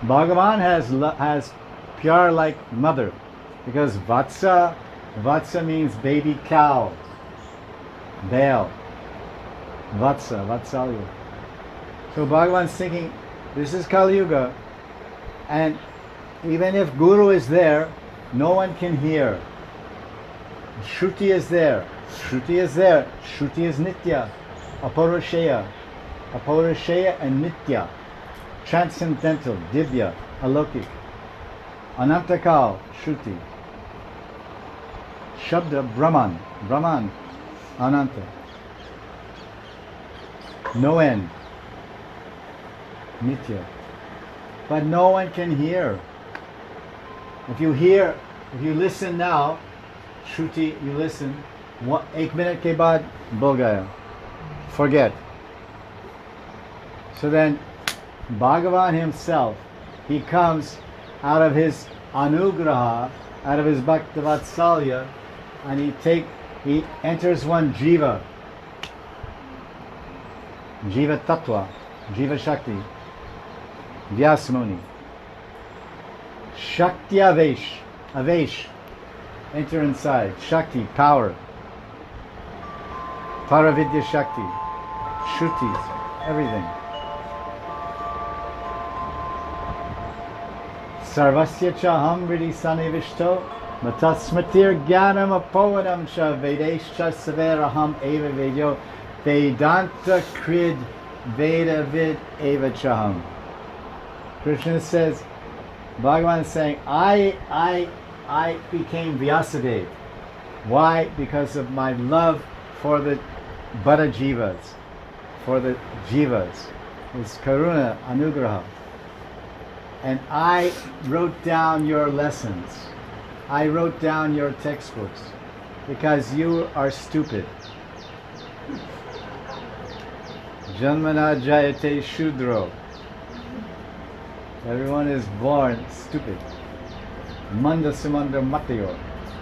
Bhagavan has pure like mother, because Vatsa means baby cow, Baal, Vatsalya. So Bhagavan's thinking, this is Kali Yuga, and even if Guru is there, no one can hear. Shruti is there. Shruti is Nitya, Aparusheya and Nitya, transcendental, Divya, Alokik, Anantakal, Shruti, Shabda, Brahman, Ananta, no end, Nitya. But no one can hear. If you listen now, Shruti, you listen, 1 minute ke baad, bol gaya. Forget. So then, Bhagavan himself, he comes out of his anugraha, out of his bhaktavatsalya, and he enters one jiva tattva, jiva shakti, Vyasmuni. Shakti Avesh, enter inside. Shakti, power. Paravidya Shakti, Shrutis, everything. Sarvasya Chaham Ridi Sanivishto, Matasmatir Gyanam Apovanam Sha Vedesha Saveraham Eva Vedyo, Vedanta Krid Veda Vid Eva Chaham. Krishna says, Bhagavan is saying, I became Vyasadeva. Why? Because of my love for the Bada Jivas, for the Jivas. It's Karuna, Anugraha. And I wrote down your lessons. I wrote down your textbooks because you are stupid. Janmana Jayate Shudro. Everyone is born stupid. Manda Sumandra Matayor.